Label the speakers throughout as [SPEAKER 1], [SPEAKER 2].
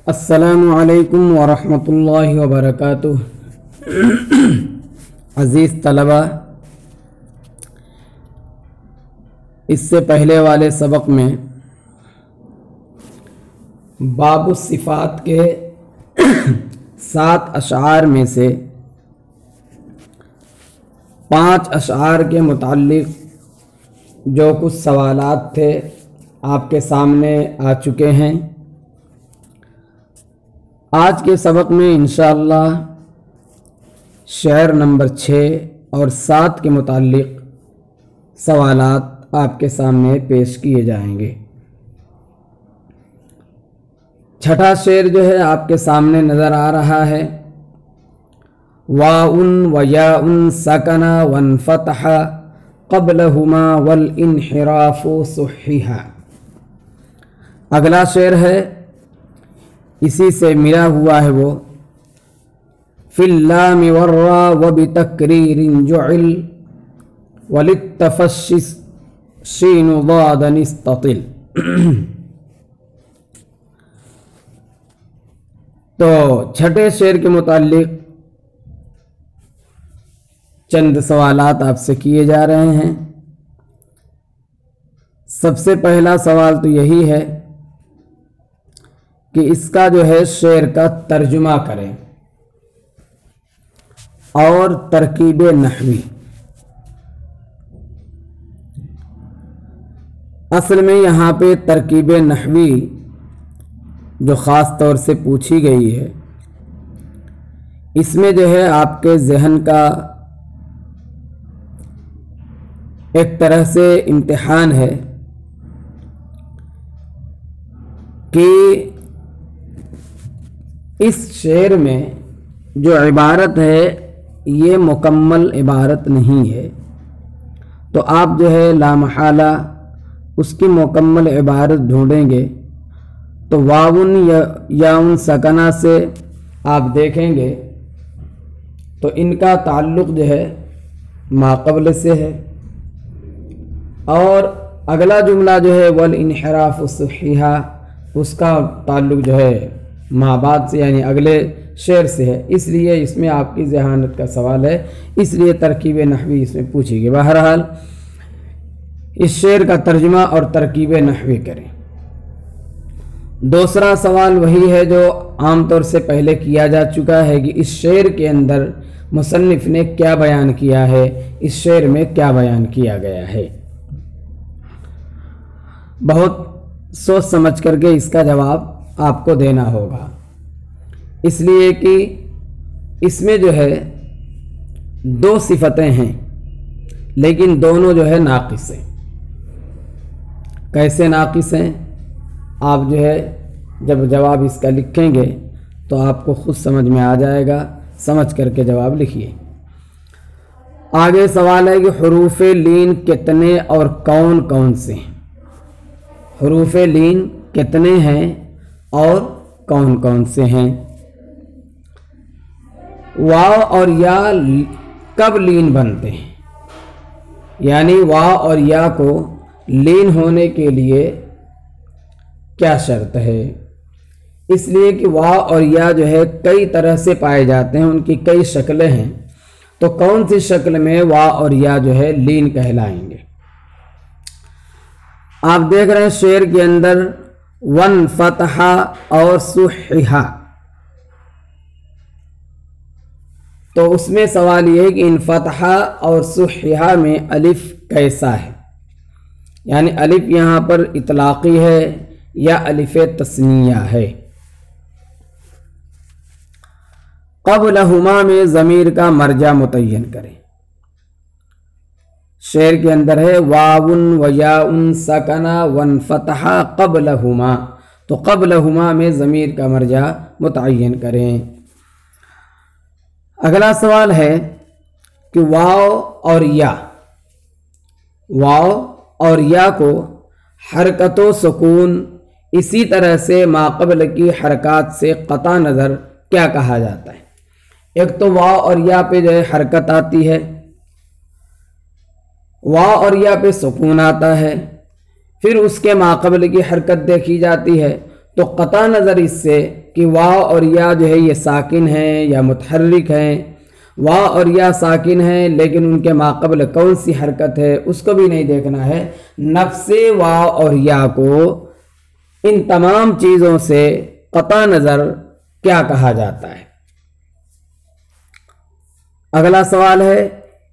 [SPEAKER 1] السلام علیکم ورحمۃ اللہ وبرکاتہ۔ عزیز طلبہ، اس سے پہلے والے سبق میں باب الصفات کے 7 اشعار میں سے 5 اشعار کے متعلق جو کچھ سوالات تھے آپ کے سامنے آ چکے ہیں۔ آج کے سبق میں انشاءاللہ شعر نمبر 6 اور 7 کے متعلق سوالات آپ کے سامنے پیش کیے جائیں گے۔ چھٹا شعر جو ہے آپ کے سامنے نظر آ رہا ہے، واؤن و یاؤن سکنا وانفتح قبلہما والانحراف صحیحا۔ اگلا شعر ہے، اسی سے ملا ہوا ہے وہ، فی اللام والراء وبتکریر جعل وللتفشی شین ضاد استطل۔ تو چھٹے شعر کے متعلق چند سوالات آپ سے کیے جا رہے ہیں۔ سب سے پہلا سوال تو یہی ہے کہ اس کا جو ہے شعر کا ترجمہ کریں اور ترکیب نحوی۔ اصل میں یہاں پہ ترکیب نحوی جو خاص طور سے پوچھی گئی ہے، اس میں جو ہے آپ کے ذہن کا ایک طرح سے امتحان ہے کہ اس شعر میں جو عبارت ہے یہ مکمل عبارت نہیں ہے، تو آپ جو ہے لامحالہ اس کی مکمل عبارت ڈھونڈیں گے تو واؤن یا یاؤن سکنہ سے آپ دیکھیں گے تو ان کا تعلق جو ہے ما قبل سے ہے، اور اگلا جملہ جو ہے والانحراف صحیحا، اس کا تعلق جو ہے ما بعد سے یعنی اگلے شعر سے ہے۔ اس لیے اس میں آپ کی ذہانت کا سوال ہے، اس لیے ترکیب نحوی اس میں پوچھی گئی۔ بہرحال اس شعر کا ترجمہ اور ترکیب نحوی کریں۔ دوسرا سوال وہی ہے جو عام طور سے پہلے کیا جا چکا ہے کہ اس شعر کے اندر مصنف نے کیا بیان کیا ہے، اس شعر میں کیا بیان کیا گیا ہے۔ بہت سوچ سمجھ کر کے اس کا جواب آپ کو دینا ہوگا، اس لیے کہ اس میں جو ہے 2 صفتیں ہیں لیکن دونوں جو ہے ناقص ہیں۔ کیسے ناقص ہیں؟ آپ جو ہے جب جواب اس کا لکھیں گے تو آپ کو خود سمجھ میں آ جائے گا، سمجھ کر کے جواب لکھیے۔ آگے سوال ہے کہ حروف لین کتنے اور کون کون سے ہیں؟ حروف لین کتنے ہیں اور کون کون سے ہیں؟ واو اور یا کب لین بنتے ہیں؟ یعنی واو اور یا کو لین ہونے کے لیے کیا شرط ہے؟ اس لیے کہ واو اور یا جو ہے کئی طرح سے پائے جاتے ہیں، ان کی کئی شکلیں ہیں، تو کون سی شکل میں واو اور یا جو ہے لین کہلائیں گے؟ آپ دیکھ رہے ہیں شعر کے اندر وانفتح اور صحیحا، تو اس میں سوال یہ ہے کہ انفتح اور صحیحا میں الف کیسا ہے؟ یعنی الف یہاں پر اطلاقی ہے یا الف تثنیہ ہے؟ قبلہما میں ضمیر کا مرجع متعین کریں۔ شعر کے اندر ہے واؤن و یاؤن سکنا وانفتح قبلہما، تو قبلہما میں ضمیر کا مرجع متعین کریں۔ اگلا سوال ہے کہ واو اور یا کو حرکت و سکون اسی طرح سے ما قبل کی حرکات سے قطع نظر کیا کہا جاتا ہے؟ ایک تو واو اور یا پہ جو ہے حرکت آتی ہے، واو اور یا پہ سکون آتا ہے، پھر اس کے ماقبل کی حرکت دیکھی جاتی ہے، تو قطع نظر اس سے کہ واو اور یا جو ہے یہ ساکن ہیں یا متحرک ہیں، واو اور یا ساکن ہیں لیکن ان کے ماقبل کون سی حرکت ہے اس کو بھی نہیں دیکھنا ہے، نفس واو اور یا کو ان تمام چیزوں سے قطع نظر کیا کہا جاتا ہے؟ اگلا سوال ہے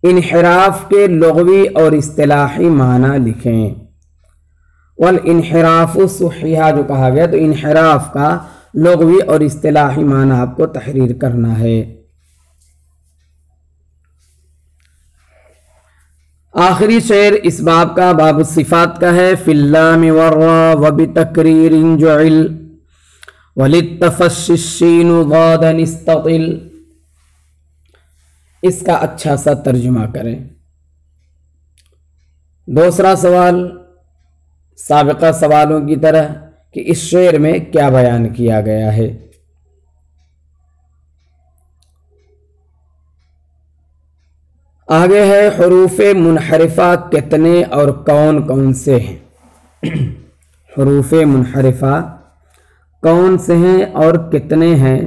[SPEAKER 1] انحراف کے لغوی اور اصطلاحی معنی لکھیں۔ والانحراف صحیحہ جو کہا گیا، تو انحراف کا لغوی اور اصطلاحی معنی آپ کو تحریر کرنا ہے۔ آخری شعر اس باب کا باب الصفات کا ہے، فی اللام والراء وبتکریر جعل وللتفشی الشین ضادا استطل۔ اس کا اچھا سا ترجمہ کریں۔ دوسرا سوال سابقہ سوالوں کی طرح کہ اس شعر میں کیا بیان کیا گیا ہے؟ آگے ہے حروف منحرفہ کتنے اور کون کون سے ہیں؟ حروف منحرفہ کون سے ہیں اور کتنے ہیں؟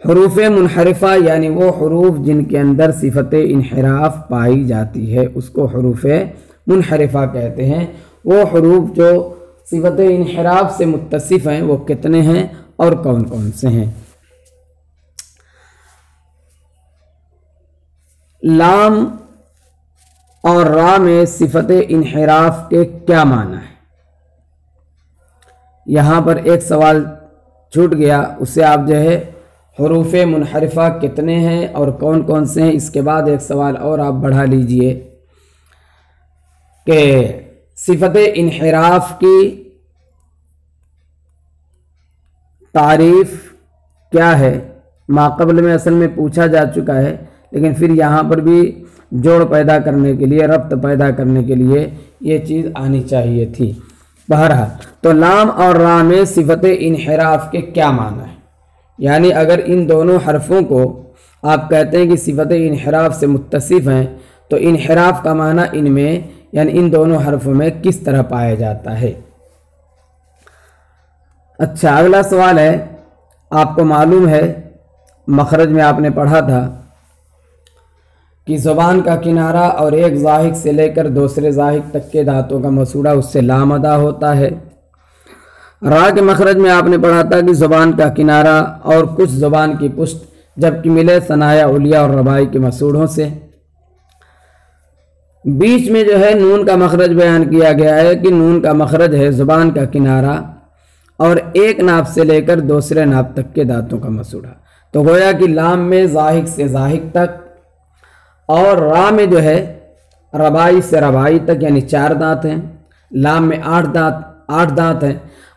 [SPEAKER 1] حروف منحرفہ یعنی وہ حروف جن کے اندر صفت انحراف پائی جاتی ہے اس کو حروف منحرفہ کہتے ہیں۔ وہ حروف جو صفت انحراف سے متصف ہیں وہ کتنے ہیں اور کون کون سے ہیں؟ لام اور را میں صفت انحراف کے کیا معنی ہے؟ یہاں پر ایک سوال چھوٹ گیا، اسے آپ جو ہے حروف منحرفہ کتنے ہیں اور کون کون سے ہیں، اس کے بعد ایک سوال اور آپ بڑھا لیجئے کہ صفت انحراف کی تعریف کیا ہے؟ ماقبل میں اصل میں پوچھا جا چکا ہے لیکن پھر یہاں پر بھی جوڑ پیدا کرنے کے لیے، ربط پیدا کرنے کے لیے یہ چیز آنی چاہیے تھی۔ بہرحال تو لام اور را میں صفت انحراف کے کیا معنی ہے؟ یعنی اگر ان دونوں حرفوں کو آپ کہتے ہیں کہ صفت انحراف سے متصف ہیں تو انحراف کا معنی ان میں یعنی ان دونوں حرفوں میں کس طرح پایا جاتا ہے؟ اچھا اگلا سوال ہے، آپ کو معلوم ہے مخرج میں آپ نے پڑھا تھا کہ زبان کا کنارہ اور ایک ضاحک سے لے کر دوسرے ضاحک تک کے دانتوں کا مسوڑا اس سے لام ادا ہوتا ہے۔ را کے مخرج میں آپ نے پڑھا تھا کہ زبان کا کنارہ اور کچھ زبان کی پشت جبکہ ملے ثنایا علیہ اور ربائی کے مسوڑوں سے۔ بیچ میں جو ہے نون کا مخرج بیان کیا گیا ہے کہ نون کا مخرج ہے زبان کا کنارہ اور ایک ناف سے لے کر دوسرے ناف تک کے دانتوں کا مسوڑا، تو گویا کہ لام میں ضاحک سے ضاحک تک اور را میں جو ہے ربائی سے ربائی تک یعنی 4 دانت ہیں، لام میں 8 دانت ہیں،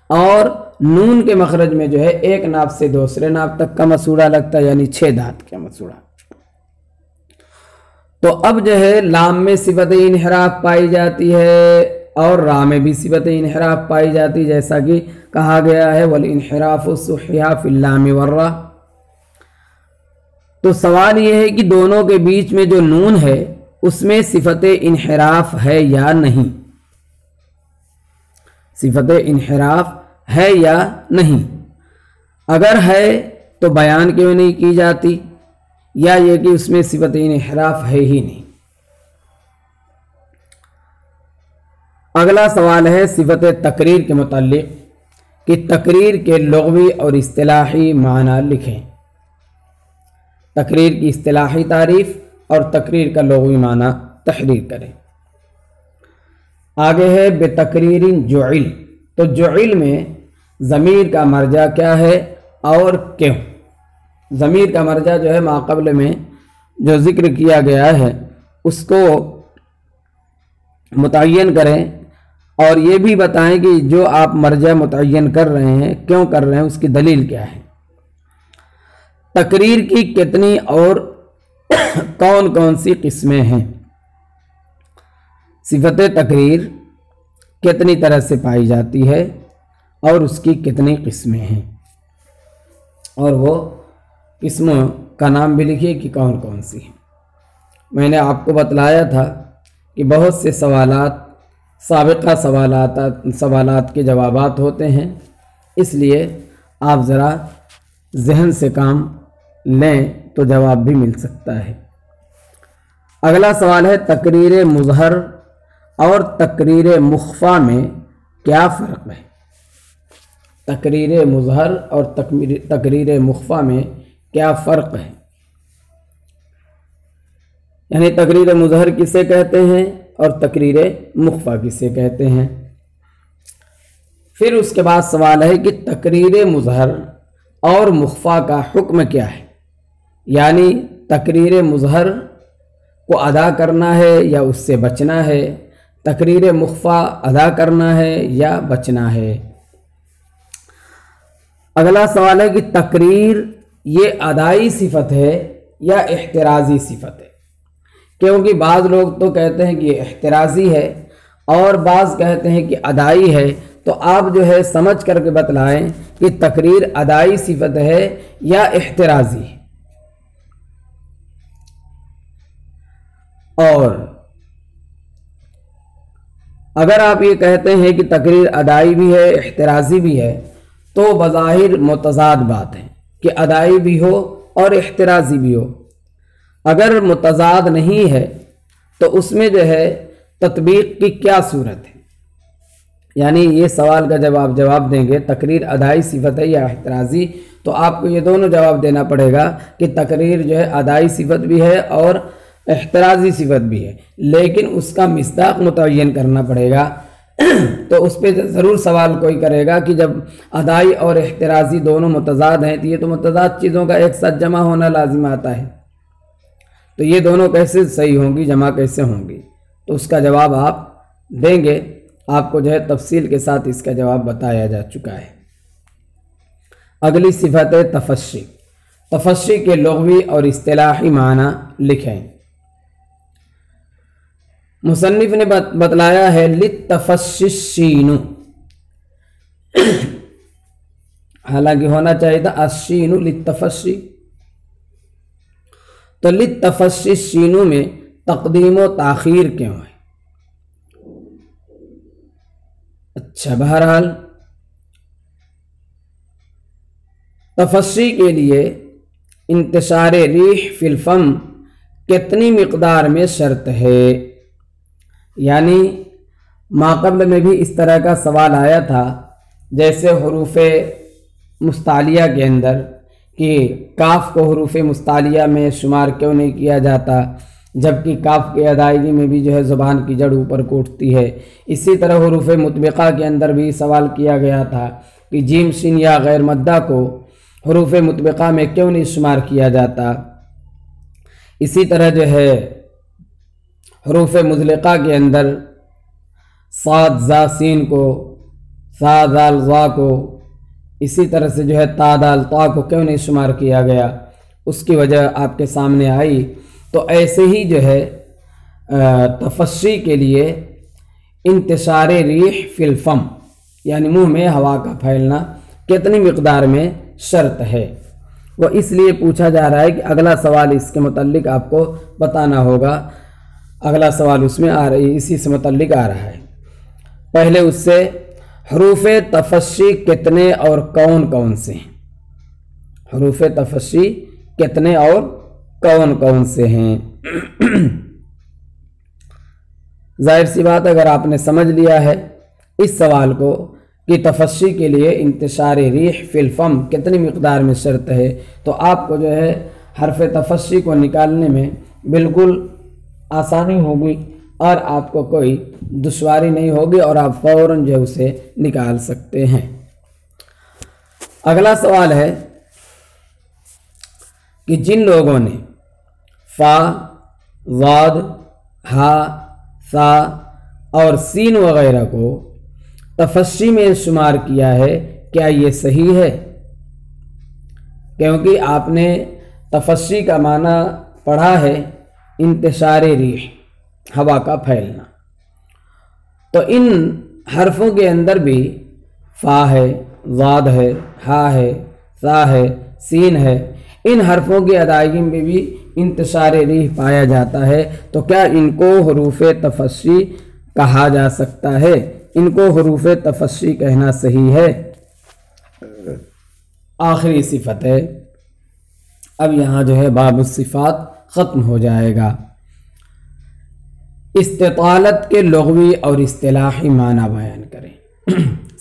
[SPEAKER 1] اور نون کے مخرج میں جو ہے ایک ناف سے دوسرے ناف تک کا مسوڑا لگتا ہے یعنی 6 دانت کا مسوڑا۔ تو اب جو ہے لام میں صفت انحراف پائی جاتی ہے اور را میں بھی صفت انحراف پائی جاتی ہے، جیسا کہ کہا گیا ہے والانحراف صحیحہ فی اللام والراء۔ تو سوال یہ ہے کہ دونوں کے بیچ میں جو نون ہے اس میں صفت انحراف ہے یا نہیں؟ صفت انحراف ہے یا نہیں؟ اگر ہے تو بیان کیوں نہیں کی جاتی، یا یہ کہ اس میں صفت انحراف ہے ہی نہیں؟ اگلا سوال ہے صفت تقریر کے متعلق کہ تقریر کے لغوی اور اصطلاحی معنی لکھیں۔ تقریر کی اصطلاحی تعریف اور تقریر کا لغوی معنی تحریر کریں۔ آگے ہے بتقریر جعل، تو جعل میں ضمیر کا مرجع کیا ہے اور کیوں؟ ضمیر کا مرجع جو ہے ماقبل میں جو ذکر کیا گیا ہے اس کو متعین کریں اور یہ بھی بتائیں کہ جو آپ مرجع متعین کر رہے ہیں کیوں کر رہے ہیں، اس کی دلیل کیا ہے۔ تقریر کی کتنی اور کون کون سی قسمیں ہیں؟ صفت تقریر کتنی طرح سے پائی جاتی ہے اور اس کی کتنی قسمیں ہیں، اور وہ قسموں کا نام بھی لکھیے کہ کون کون سی ہیں۔ میں نے آپ کو بتلایا تھا کہ بہت سے سوالات سابقہ سوالات کے جوابات ہوتے ہیں، اس لیے آپ ذرا ذہن سے کام لیں تو جواب بھی مل سکتا ہے۔ اگلا سوال ہے تقریر مظہر اور تقریر مخفی میں کیا فرق ہے؟ تقریر مظہر اور تقریر مخفی میں کیا فرق ہے؟ یعنی تقریر مظہر کسے کہتے ہیں اور تقریر مخفی کسے کہتے ہیں؟ پھر اس کے بعد سوال ہے کہ تقریر مظہر اور مخفی کا حکم کیا ہے؟ یعنی تقریر مظہر کو ادا کرنا ہے یا اس سے بچنا ہے، تقریر مخفی ادا کرنا ہے یا بچنا ہے۔ اگلا سوال ہے کہ تقریر یہ ادائی صفت ہے یا احترازی صفت ہے؟ کیونکہ بعض لوگ تو کہتے ہیں کہ یہ احترازی ہے اور بعض کہتے ہیں کہ ادائی ہے، تو آپ جو ہے سمجھ کر کے بتلائیں کہ تقریر ادائی صفت ہے یا احترازی ہے۔ اور اگر آپ یہ کہتے ہیں کہ تقریر ادائی بھی ہے احترازی بھی ہے تو بظاہر متضاد بات ہے کہ ادائی بھی ہو اور احترازی بھی ہو۔ اگر متضاد نہیں ہے تو اس میں جو ہے تطبیق کی کیا صورت ہے؟ یعنی یہ سوال کا جواب دیں گے تقریر ادائی صفت ہے یا احترازی، تو آپ کو یہ دونوں جواب دینا پڑے گا کہ تقریر جو ہے ادائی صفت بھی ہے اور احترازی صفت بھی ہے، لیکن اس کا مصداق متعین کرنا پڑے گا۔ تو اس پہ ضرور سوال کوئی کرے گا کہ جب ادائی اور احترازی دونوں متضاد ہیں تو یہ تو متضاد چیزوں کا ایک ساتھ جمع ہونا لازم آتا ہے، تو یہ دونوں کیسے صحیح ہوں گی، جمع کیسے ہوں گی؟ تو اس کا جواب آپ دیں گے، آپ کو جو ہے تفصیل کے ساتھ اس کا جواب بتایا جا چکا ہے۔ اگلی صفت ہے تفشی۔ تفشی کے لغوی اور اصطلاحی معنی لکھیں۔ مصنف نے بتلایا ہے للتفشی الشین، حالانکہ ہونا چاہیے تھا الشین للتفشی، تو للتفشی الشین میں تقدیم و تاخیر کیوں ہے؟ اچھا، بہرحال تفشی کے لیے انتشار ریح فی الفم کتنی مقدار میں شرط ہے؟ یعنی ماقبل میں بھی اس طرح کا سوال آیا تھا، جیسے حروف مستعلیہ کے اندر کہ کاف کو حروف مستعلیہ میں شمار کیوں نہیں کیا جاتا، جبکہ کاف کی ادائیگی میں بھی جو ہے زبان کی جڑ اوپر کو اٹھتی ہے۔ اسی طرح حروف مطبقہ کے اندر بھی سوال کیا گیا تھا کہ جیم شین یا غیر مدہ کو حروف مطبقہ میں کیوں نہیں شمار کیا جاتا۔ اسی طرح جو ہے حروف مزلقہ کے اندر صاد زا سین کو، سا دال ظا کو، اسی طرح سے جو ہے تا دال طا کو کیوں نہیں شمار کیا گیا، اس کی وجہ آپ کے سامنے آئی۔ تو ایسے ہی جو ہے تفشی کے لیے انتشار ریح فی الفم یعنی منہ میں ہوا کا پھیلنا کتنی مقدار میں شرط ہے، وہ اس لیے پوچھا جا رہا ہے کہ اگلا سوال اس کے متعلق آپ کو بتانا ہوگا۔ اگلا سوال اس میں اسی سے متعلق آ رہا ہے۔ پہلے اس سے حروف تفشی کتنے اور کون کون سے ہیں؟ حروف تفشی کتنے اور کون کون سے ہیں؟ ظاہر سی بات اگر آپ نے سمجھ لیا ہے اس سوال کو کہ تفشی کے لیے انتشار ریح فی الفم کتنی مقدار میں شرط ہے، تو آپ کو جو ہے حرف تفشی کو نکالنے میں بالکل آسانی ہوگی اور آپ کو کوئی دشواری نہیں ہوگی اور آپ فوراً جو اسے نکال سکتے ہیں۔ اگلا سوال ہے کہ جن لوگوں نے فا، ضاد، ہا، سا اور سین وغیرہ کو تفشی میں شمار کیا ہے، کیا یہ صحیح ہے؟ کیونکہ آپ نے تفشی کا معنی پڑھا ہے انتشار ریح، ہوا کا پھیلنا، تو ان حرفوں کے اندر بھی فا ہے، ضاد ہے، ہا ہے، سا ہے، سین ہے، ان حرفوں کی ادائیگی میں بھی انتشار ریح پایا جاتا ہے، تو کیا ان کو حروف تفصیح کہا جا سکتا ہے؟ ان کو حروف تفصیح کہنا صحیح ہے۔ آخری صفت ہے، اب یہاں جو ہے باب الصفات ختم ہو جائے گا۔ استطالت کے لغوی اور اصطلاحی معنی بیان کریں۔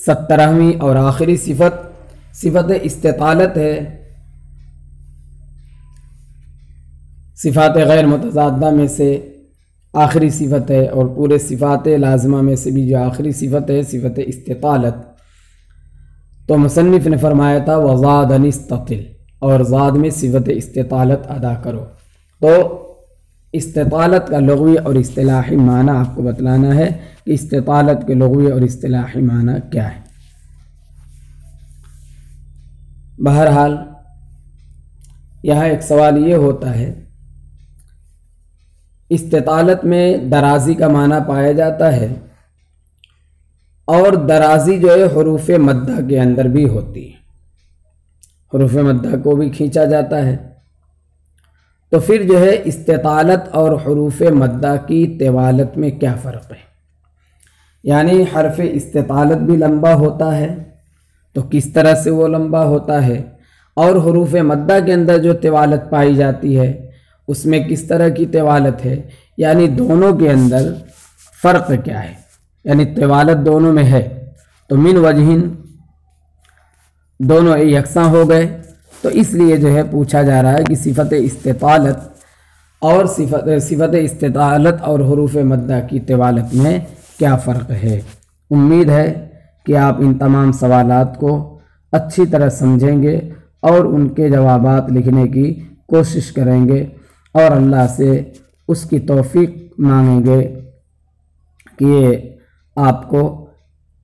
[SPEAKER 1] 17ویں اور آخری صفت استطالت ہے۔ صفات غیر متضادہ میں سے آخری صفت ہے، اور پورے صفات لازمہ میں سے بھی جو آخری صفت ہے صفت استطالت۔ تو مصنف نے فرمایا تھا وَزَادَنِ اسْتَطِلْ، اور زاد میں صفت استطالت ادا کرو۔ تو استطالت کا لغوی اور اصطلاحی معنی آپ کو بتلانا ہے کہ استطالت کے لغوی اور اصطلاحی معنی کیا ہے۔ بہرحال یہاں ایک سوال یہ ہوتا ہے، استطالت میں درازی کا معنی پایا جاتا ہے، اور درازی جو ہے حروف مدہ کے اندر بھی ہوتی ہے، حروف مدہ کو بھی کھینچا جاتا ہے۔ تو پھر جو ہے استطالت اور حروف مدہ کی طوالت میں کیا فرق ہے؟ یعنی حرف استطالت بھی لمبا ہوتا ہے تو کس طرح سے وہ لمبا ہوتا ہے، اور حروف مدہ کے اندر جو طوالت پائی جاتی ہے اس میں کس طرح کی طوالت ہے، یعنی دونوں کے اندر فرق کیا ہے، یعنی طوالت دونوں میں ہے تو من وجہن دونوں یکساں ہو گئے۔ تو اس لیے جو ہے پوچھا جا رہا ہے کہ صفت استطالت اور حروف مدہ کی طوالت میں کیا فرق ہے۔ امید ہے کہ آپ ان تمام سوالات کو اچھی طرح سمجھیں گے اور ان کے جوابات لکھنے کی کوشش کریں گے، اور اللہ سے اس کی توفیق مانگیں گے کہ آپ کو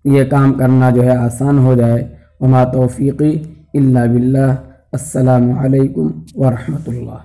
[SPEAKER 1] یہ کام کرنا جو ہے آسان ہو جائے۔ وما توفیقی الا باللہ۔ السلام علیکم ورحمۃ اللہ۔